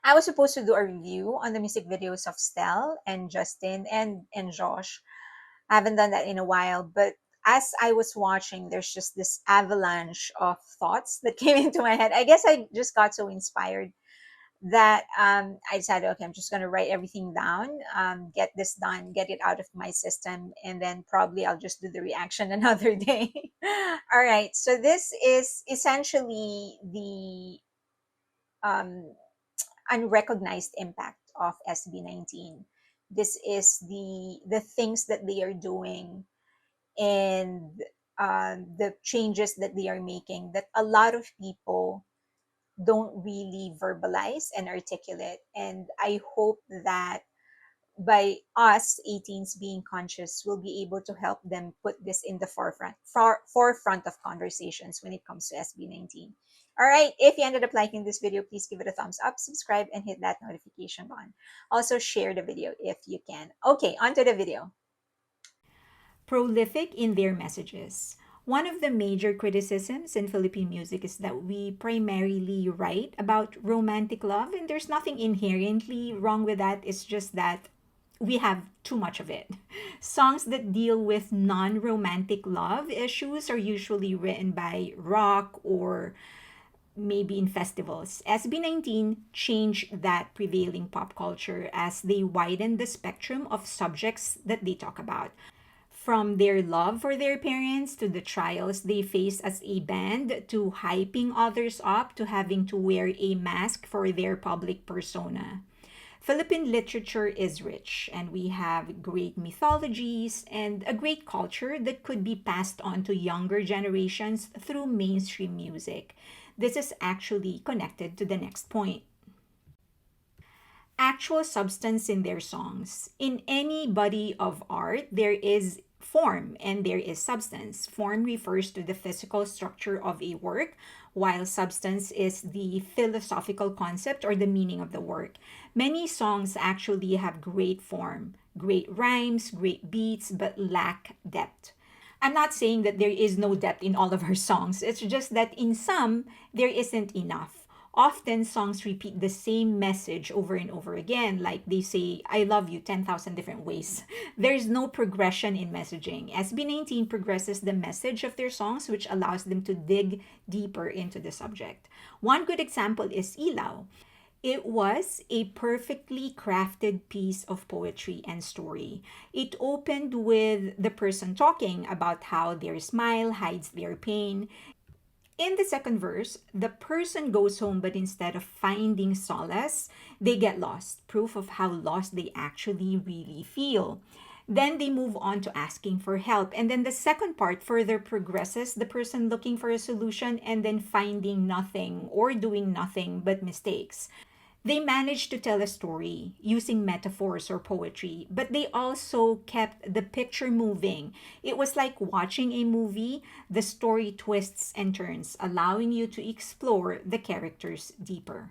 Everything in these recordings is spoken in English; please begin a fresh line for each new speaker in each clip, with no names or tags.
I was supposed to do a review on the music videos of Stell and Justin and Josh. I haven't done that in a while, but as I was watching, there's just this avalanche of thoughts that came into my head. I guess I just got so inspired that I decided, okay, I'm just going to write everything down, get this done, get it out of my system, and then probably I'll just do the reaction another day. All right. So this is essentially the um, unrecognized impact of SB19. This is the things that they are doing and the changes that they are making that a lot of people don't really verbalize and articulate. And I hope that by us 18s being conscious, we'll be able to help them put this in the forefront of conversations when it comes to SB19. All right, if you ended up liking this video, please give it a thumbs up, subscribe, and hit that notification button. Also, share the video if you can. Okay, onto the video.
Prolific in their messages. One of the major criticisms in Philippine music is that we primarily write about romantic love, and there's nothing inherently wrong with that. It's just that we have too much of it. Songs that deal with non romantic love issues are usually written by rock or maybe in festivals. SB19 changed that prevailing pop culture as they widened the spectrum of subjects that they talk about, from their love for their parents to the trials they face as a band to hyping others up to having to wear a mask for their public persona. Philippine literature is rich, and we have great mythologies and a great culture that could be passed on to younger generations through mainstream music. This is actually connected to the next point: actual substance in their songs. In any body of art, there is form and there is substance. Form refers to the physical structure of a work, while substance is the philosophical concept or the meaning of the work. Many songs actually have great form, great rhymes, great beats, but lack depth. I'm not saying that there is no depth in all of her songs. It's just that in some, there isn't enough. Often, songs repeat the same message over and over again, like they say, I love you 10,000 different ways. There's no progression in messaging. SB19 progresses the message of their songs, which allows them to dig deeper into the subject. One good example is Ilaw. It was a perfectly crafted piece of poetry and story. It opened with the person talking about how their smile hides their pain. In the second verse, the person goes home, but instead of finding solace, they get lost, proof of how lost they actually really feel. Then they move on to asking for help. And then the second part further progresses, the person looking for a solution and then finding nothing or doing nothing but mistakes. They managed to tell a story using metaphors or poetry, but they also kept the picture moving. It was like watching a movie. The story twists and turns, allowing you to explore the characters deeper.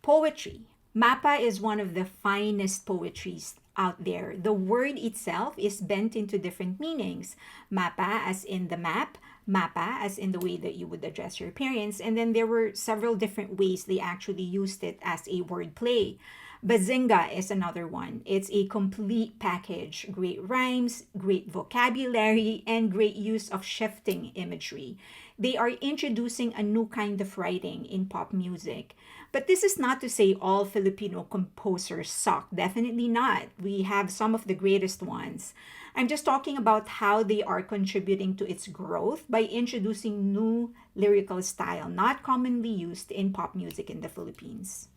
Poetry. MaPa is one of the finest poetries out there. The word itself is bent into different meanings. MaPa as in the map, MaPa as in the way that you would address your parents, and then there were several different ways they actually used it as a word play. Bazinga is another one. It's a complete package. Great rhymes, great vocabulary, and great use of shifting imagery. They are introducing a new kind of writing in pop music. But this is not to say all Filipino composers suck. Definitely not. We have some of the greatest ones. I'm just talking about how they are contributing to its growth by introducing new lyrical style not commonly used in pop music in the Philippines.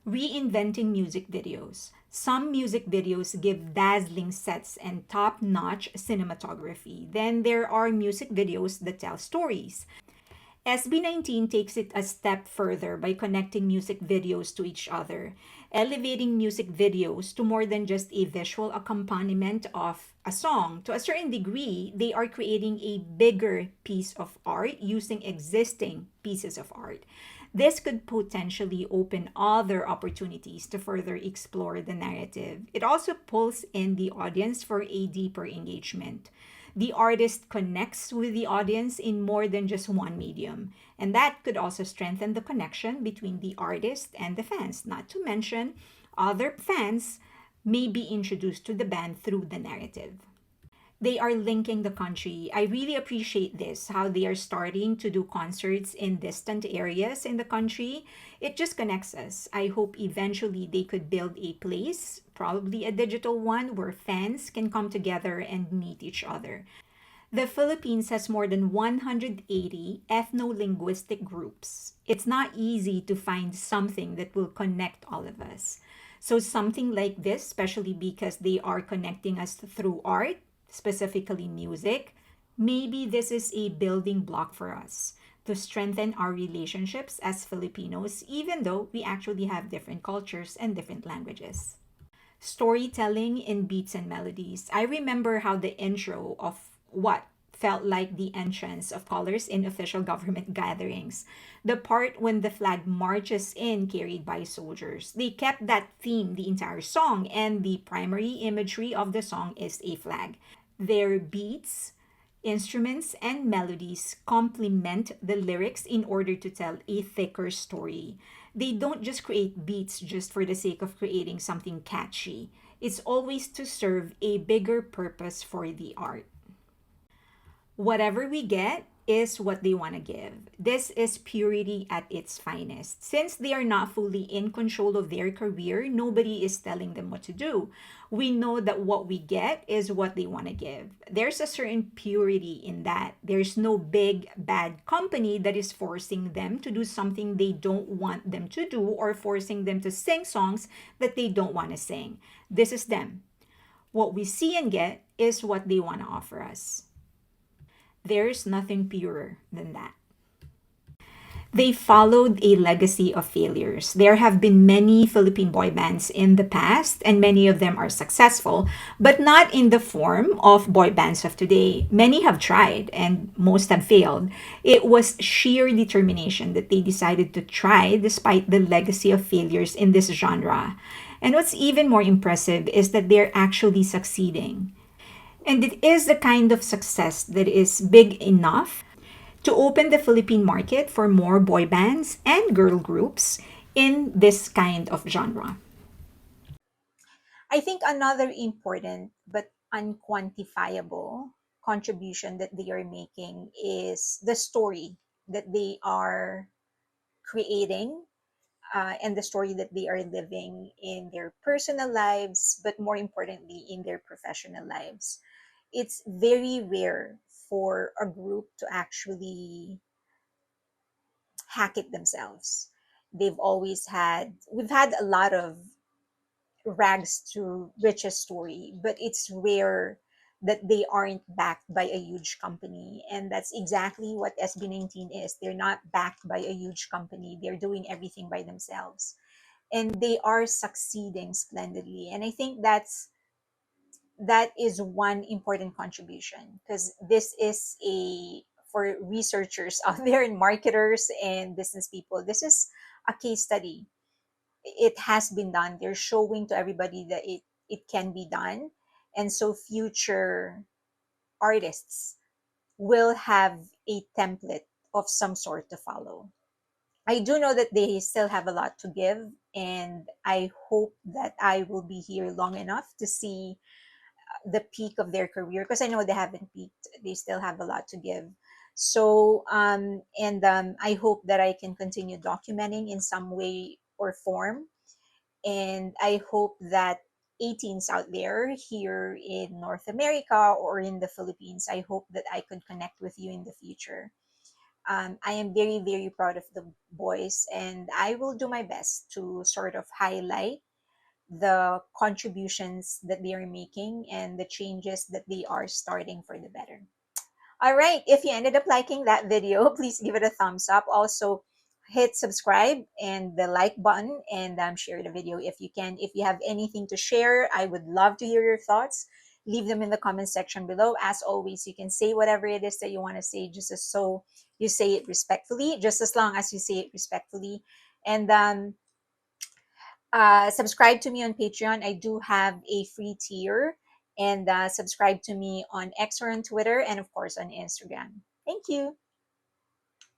Reinventing music videos. Some music videos give dazzling sets and top notch cinematography. Then there are music videos that tell stories. SB19 takes it a step further by connecting music videos to each other, elevating music videos to more than just a visual accompaniment of a song. To a certain degree, they are creating a bigger piece of art using existing pieces of art. This could potentially open other opportunities to further explore the narrative. It also pulls in the audience for a deeper engagement. The artist connects with the audience in more than just one medium. And that could also strengthen the connection between the artist and the fans, not to mention other fans may be introduced to the band through the narrative. They are linking the country. I really appreciate this, how they are starting to do concerts in distant areas in the country. It just connects us. I hope eventually they could build a place, probably a digital one, where fans can come together and meet each other. The Philippines has more than 180 ethno linguistic groups. It's not easy to find something that will connect all of us. So, something like this, especially because they are connecting us through art, specifically music, maybe this is a building block for us to strengthen our relationships as Filipinos, even though we actually have different cultures and different languages. Storytelling in beats and melodies. I remember how the intro of what felt like the entrance of colors in official government gatherings. The part when the flag marches in carried by soldiers. They kept that theme the entire song, and the primary imagery of the song is a flag. Their beats, instruments, and melodies complement the lyrics in order to tell a thicker story. They don't just create beats just for the sake of creating something catchy. It's always to serve a bigger purpose for the art. Whatever we get is what they want to give. This is purity at its finest. Since they are not fully in control of their career, nobody is telling them what to do. We know that what we get is what they want to give. There's a certain purity in that. There's no big bad company that is forcing them to do something they don't want them to do, or forcing them to sing songs that they don't want to sing. This is them. What we see and get is what they want to offer us. There's nothing purer than that. They followed a legacy of failures. There have been many Philippine boy bands in the past, and many of them are successful, but not in the form of boy bands of today. Many have tried, and most have failed. It was sheer determination that they decided to try despite the legacy of failures in this genre. And what's even more impressive is that they're actually succeeding. And it is the kind of success that is big enough to open the Philippine market for more boy bands and girl groups in this kind of genre.
I think another important but unquantifiable contribution that they are making is the story that they are creating, and the story that they are living in their personal lives, but more importantly, in their professional lives. It's very rare for a group to actually hack it themselves. We've had a lot of rags to riches story, but it's rare that they aren't backed by a huge company. And that's exactly what SB19 is. They're not backed by a huge company, they're doing everything by themselves. And they are succeeding splendidly. And I think that is one important contribution, because this is a for researchers out there and marketers and business people, this is a case study. It has been done. They're showing to everybody that it can be done. And so future artists will have a template of some sort to follow. I do know that they still have a lot to give, and I hope that I will be here long enough to see the peak of their career, because I know they haven't peaked. They still have a lot to give. So, and I hope that I can continue documenting in some way or form. And I hope that 18s out there here in North America or in the Philippines, I hope that I could connect with you in the future. I am very, very proud of the boys, and I will do my best to sort of highlight the contributions that they are making and the changes that they are starting for the better. All right. If you ended up liking that video, please give it a thumbs up. Also, hit subscribe and the like button, and share the video if you can. If you have anything to share, I would love to hear your thoughts. Leave them in the comment section below. As always, you can say whatever it is that you want to say, just as so you say it respectfully, just as long as you say it respectfully. And subscribe to me on Patreon. I do have a free tier, and subscribe to me on X or on Twitter, and of course on Instagram. Thank you.